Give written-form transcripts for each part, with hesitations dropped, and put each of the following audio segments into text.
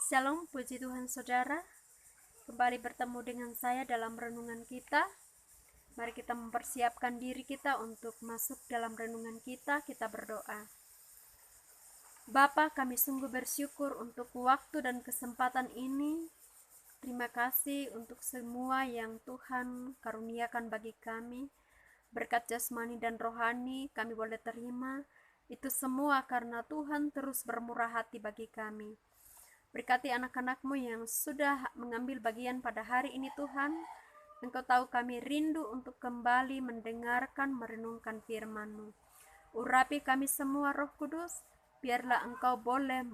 Shalom, puji Tuhan saudara. Kembali bertemu dengan saya dalam renungan kita. Mari kita mempersiapkan diri kita untuk masuk dalam renungan kita. Kita berdoa. Bapa, kami sungguh bersyukur untuk waktu dan kesempatan ini. Terima kasih untuk semua yang Tuhan karuniakan bagi kami. Berkat jasmani dan rohani kami boleh terima. Itu semua karena Tuhan terus bermurah hati bagi kami. Berkati anak-anak-Mu yang sudah mengambil bagian pada hari ini Tuhan. Engkau tahu kami rindu untuk kembali mendengarkan, merenungkan firman-Mu. Urapi kami semua Roh Kudus, biarlah Engkau boleh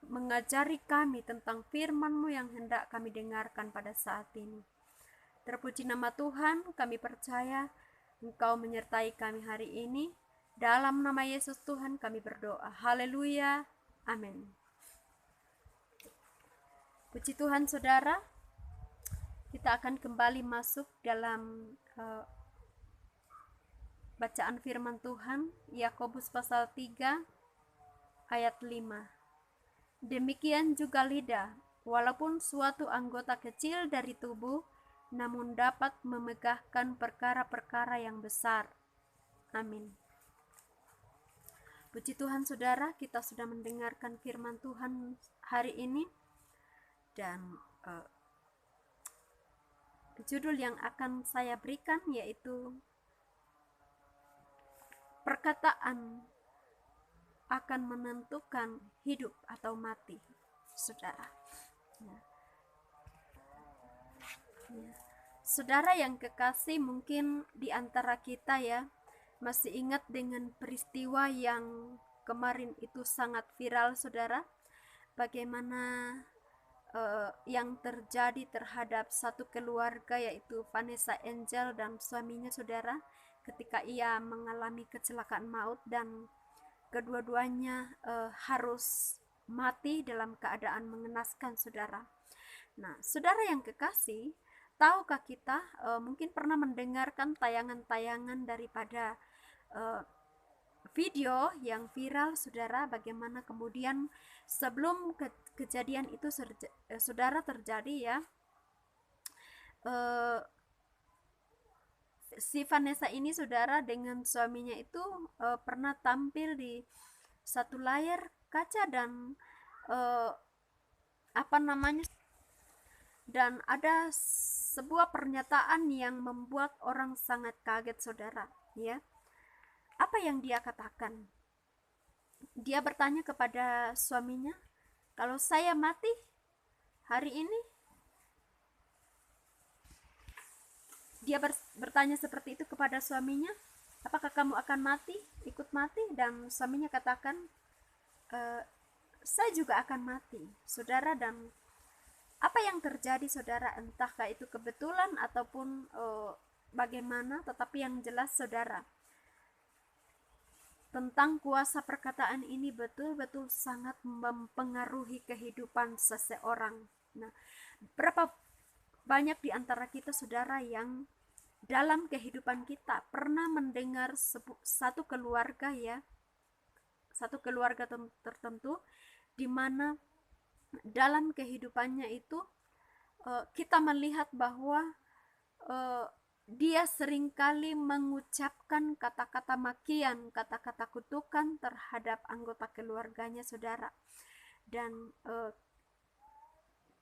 mengajari kami tentang firman-Mu yang hendak kami dengarkan pada saat ini. Terpuji nama Tuhan, kami percaya Engkau menyertai kami hari ini. Dalam nama Yesus Tuhan kami berdoa. Haleluya. Amin. Puji Tuhan saudara, kita akan kembali masuk dalam bacaan firman Tuhan, Yakobus pasal 3 ayat 5. Demikian juga lidah, walaupun suatu anggota kecil dari tubuh, namun dapat memegahkan perkara-perkara yang besar. Amin. Puji Tuhan saudara, kita sudah mendengarkan firman Tuhan hari ini. Dan judul yang akan saya berikan yaitu perkataan akan menentukan hidup atau mati, saudara. Saudara yang kekasih, mungkin di antara kita ya masih ingat dengan peristiwa yang kemarin itu sangat viral, saudara. Bagaimana yang terjadi terhadap satu keluarga yaitu Vanessa Angel dan suaminya, saudara, ketika ia mengalami kecelakaan maut dan kedua-duanya harus mati dalam keadaan mengenaskan, saudara. Nah, saudara yang kekasih, tahukah kita mungkin pernah mendengarkan tayangan-tayangan daripada video yang viral, saudara, bagaimana kemudian sebelum kejadian itu saudara terjadi ya, si Vanessa ini, saudara, dengan suaminya itu pernah tampil di satu layar kaca dan dan ada sebuah pernyataan yang membuat orang sangat kaget, saudara, ya. Apa yang dia katakan? Dia bertanya kepada suaminya, kalau saya mati hari ini, dia bertanya seperti itu kepada suaminya, apakah kamu akan mati, ikut mati? Dan suaminya katakan, saya juga akan mati, saudara. Dan apa yang terjadi, saudara, entahkah itu kebetulan ataupun bagaimana, tetapi yang jelas, saudara, tentang kuasa perkataan ini betul-betul sangat mempengaruhi kehidupan seseorang. Nah, berapa banyak di antara kita, saudara, yang dalam kehidupan kita pernah mendengar satu keluarga ya, satu keluarga tertentu di mana dalam kehidupannya itu kita melihat bahwa dia seringkali mengucapkan kata-kata makian, kata-kata kutukan terhadap anggota keluarganya, saudara. Dan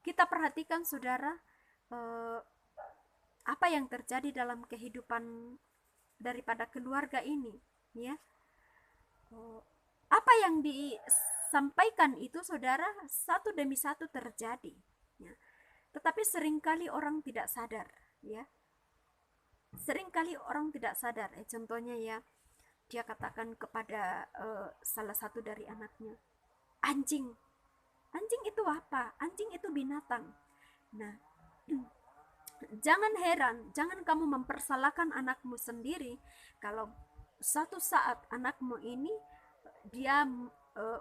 kita perhatikan, saudara, apa yang terjadi dalam kehidupan daripada keluarga ini, ya. Apa yang disampaikan itu, saudara, satu demi satu terjadi, ya. Tetapi seringkali orang tidak sadar, ya. Seringkali orang tidak sadar. Contohnya ya, dia katakan kepada salah satu dari anaknya, anjing. Anjing itu apa? Anjing itu binatang. Nah, jangan heran, jangan kamu mempersalahkan anakmu sendiri kalau satu saat anakmu ini dia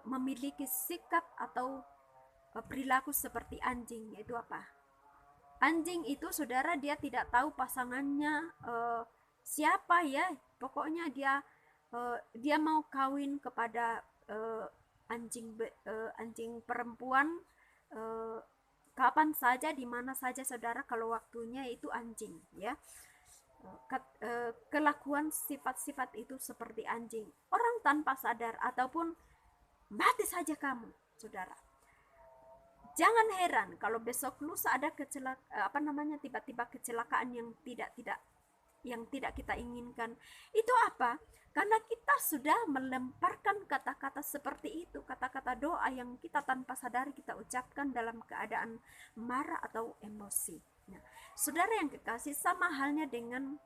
memiliki sikap atau perilaku seperti anjing. Yaitu apa? Anjing itu, saudara, dia tidak tahu pasangannya siapa ya, pokoknya dia mau kawin kepada anjing perempuan eh, kapan saja, di mana saja saudara, kalau waktunya itu anjing ya. Kelakuan sifat-sifat itu seperti anjing, orang tanpa sadar, ataupun mati saja kamu saudara. Jangan heran kalau besok lusa ada tiba-tiba kecelakaan yang tidak kita inginkan. Itu apa? Karena kita sudah melemparkan kata-kata seperti itu, kata-kata doa yang kita tanpa sadari kita ucapkan dalam keadaan marah atau emosi. Nah, saudara yang kekasih, sama halnya dengan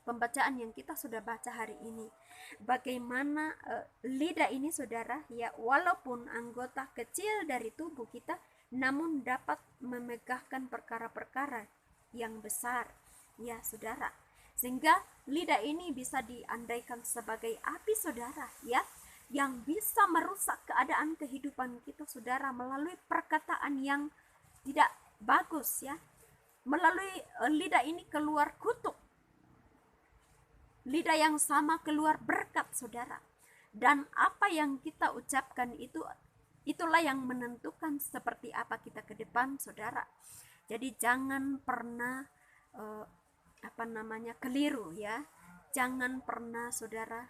pembacaan yang kita sudah baca hari ini. Bagaimana lidah ini saudara, ya, walaupun anggota kecil dari tubuh kita, namun dapat memegahkan perkara-perkara yang besar, ya saudara. Sehingga lidah ini bisa diandaikan sebagai api saudara, ya, yang bisa merusak keadaan kehidupan kita saudara melalui perkataan yang tidak bagus, ya. Melalui lidah ini keluar kutuk, lidah yang sama keluar berkat saudara. Dan apa yang kita ucapkan itulah yang menentukan seperti apa kita ke depan saudara. Jadi jangan pernah keliru, ya. Jangan pernah saudara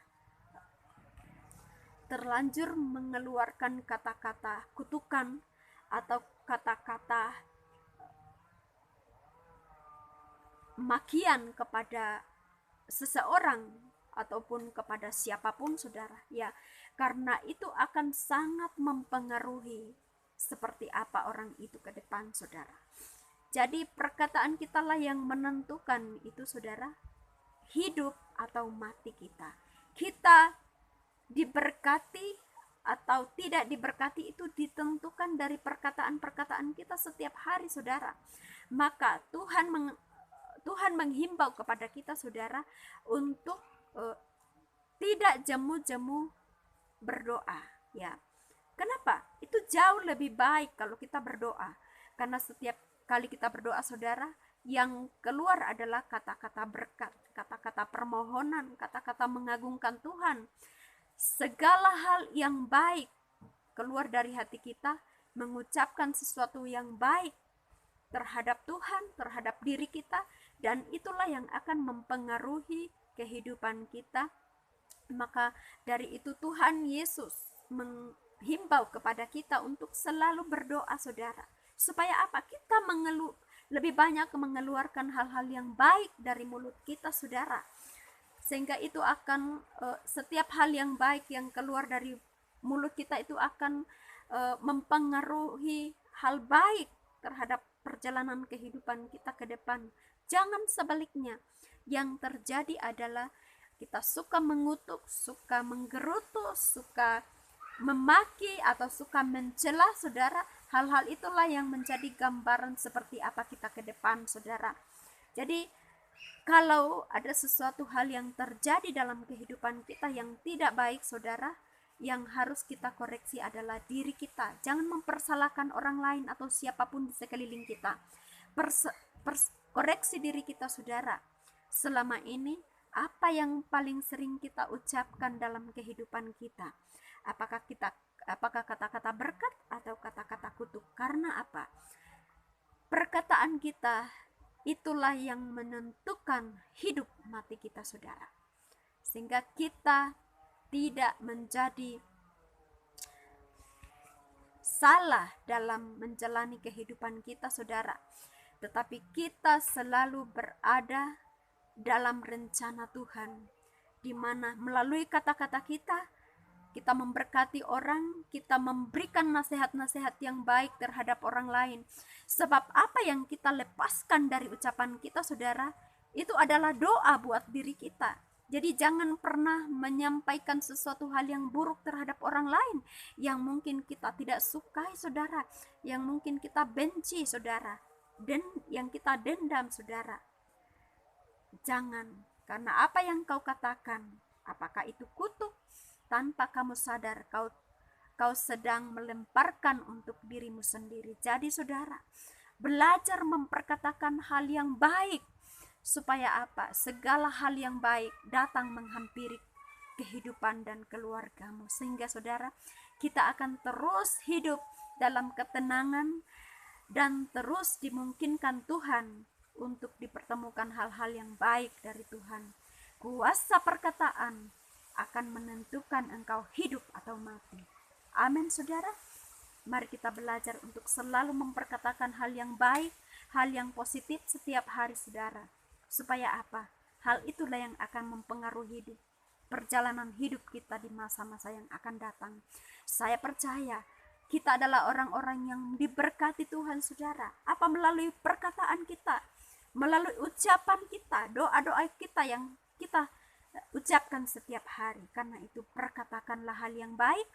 terlanjur mengeluarkan kata-kata kutukan atau kata-kata makian kepada seseorang ataupun kepada siapapun saudara, ya, karena itu akan sangat mempengaruhi seperti apa orang itu ke depan saudara. Jadi perkataan kita lah yang menentukan itu saudara, hidup atau mati kita. Kita diberkati atau tidak diberkati itu ditentukan dari perkataan-perkataan kita setiap hari saudara. Maka Tuhan menghimbau kepada kita saudara untuk tidak jemu-jemu berdoa, ya. Kenapa? Itu jauh lebih baik kalau kita berdoa, karena setiap kali kita berdoa saudara, yang keluar adalah kata-kata berkat, kata-kata permohonan, kata-kata mengagungkan Tuhan. Segala hal yang baik keluar dari hati kita, mengucapkan sesuatu yang baik terhadap Tuhan, terhadap diri kita, dan itulah yang akan mempengaruhi kehidupan kita. Maka dari itu Tuhan Yesus menghimbau kepada kita untuk selalu berdoa saudara. Supaya apa? Kita lebih banyak mengeluarkan hal-hal yang baik dari mulut kita saudara. Sehingga itu akan setiap hal yang baik yang keluar dari mulut kita itu akan mempengaruhi hal baik terhadap perjalanan kehidupan kita ke depan. Jangan sebaliknya. Yang terjadi adalah kita suka mengutuk, suka menggerutu, suka memaki, atau suka mencela saudara. Hal-hal itulah yang menjadi gambaran seperti apa kita ke depan saudara. Jadi kalau ada sesuatu hal yang terjadi dalam kehidupan kita yang tidak baik saudara, yang harus kita koreksi adalah diri kita. Jangan mempersalahkan orang lain atau siapapun di sekeliling kita. Koreksi diri kita saudara. Selama ini apa yang paling sering kita ucapkan dalam kehidupan kita? Apakah kata-kata berkat atau kata-kata kutuk? Karena apa? Perkataan kita itulah yang menentukan hidup mati kita saudara. Sehingga kita tidak menjadi salah dalam menjalani kehidupan kita saudara, tetapi kita selalu berada dalam rencana Tuhan, di mana melalui kata-kata kita memberkati orang, kita memberikan nasihat-nasihat yang baik terhadap orang lain. Sebab apa yang kita lepaskan dari ucapan kita saudara, itu adalah doa buat diri kita. Jadi jangan pernah menyampaikan sesuatu hal yang buruk terhadap orang lain, yang mungkin kita tidak sukai saudara, yang mungkin kita benci saudara, dan yang kita dendam saudara. Jangan, karena apa yang kau katakan, apakah itu kutuk, tanpa kamu sadar kau sedang melemparkan untuk dirimu sendiri. Jadi saudara, belajar memperkatakan hal yang baik, supaya apa? Segala hal yang baik datang menghampiri kehidupan dan keluargamu, sehingga saudara, kita akan terus hidup dalam ketenangan, dan terus dimungkinkan Tuhan untuk dipertemukan hal-hal yang baik dari Tuhan. Kuasa perkataan akan menentukan engkau hidup atau mati. Amin, saudara. Mari kita belajar untuk selalu memperkatakan hal yang baik, hal yang positif setiap hari, saudara. Supaya apa? Hal itulah yang akan mempengaruhi perjalanan hidup kita di masa-masa yang akan datang. Saya percaya kita adalah orang-orang yang diberkati Tuhan, saudara. Apa melalui perkataan kita, melalui ucapan kita, doa-doa kita yang kita ucapkan setiap hari. Karena itu perkatakanlah hal yang baik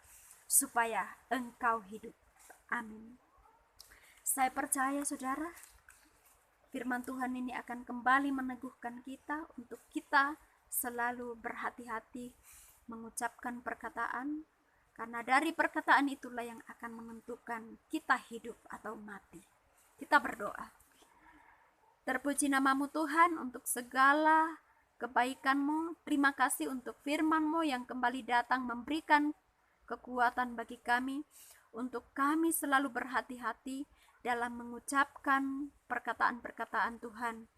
supaya engkau hidup. Amin. Saya percaya, saudara, firman Tuhan ini akan kembali meneguhkan kita untuk kita selalu berhati-hati mengucapkan perkataan, karena dari perkataan itulah yang akan menentukan kita hidup atau mati. Kita berdoa. Terpuji namamu Tuhan untuk segala kebaikan-Mu. Terima kasih untuk firman-Mu yang kembali datang memberikan kekuatan bagi kami untuk kami selalu berhati-hati dalam mengucapkan perkataan-perkataan Tuhan.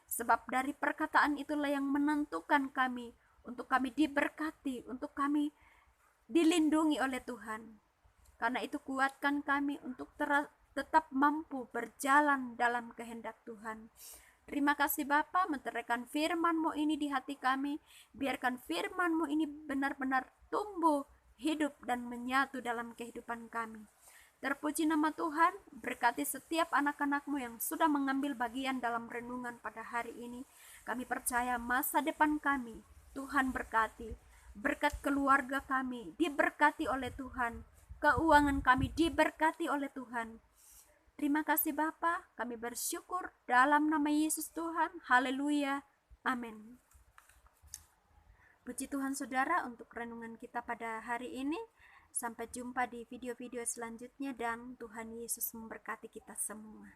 Sebab dari perkataan itulah yang menentukan kami, untuk kami diberkati, untuk kami dilindungi oleh Tuhan. Karena itu kuatkan kami untuk tetap mampu berjalan dalam kehendak Tuhan. Terima kasih Bapa, menteraikan firman-Mu ini di hati kami. Biarkan firman-Mu ini benar-benar tumbuh, hidup, dan menyatu dalam kehidupan kami. Terpuji nama Tuhan, berkati setiap anak-anak-Mu yang sudah mengambil bagian dalam renungan pada hari ini. Kami percaya masa depan kami, Tuhan berkati. Berkat keluarga kami diberkati oleh Tuhan. Keuangan kami diberkati oleh Tuhan. Terima kasih Bapa, kami bersyukur dalam nama Yesus Tuhan. Haleluya. Amin. Puji Tuhan saudara untuk renungan kita pada hari ini. Sampai jumpa di video-video selanjutnya dan Tuhan Yesus memberkati kita semua.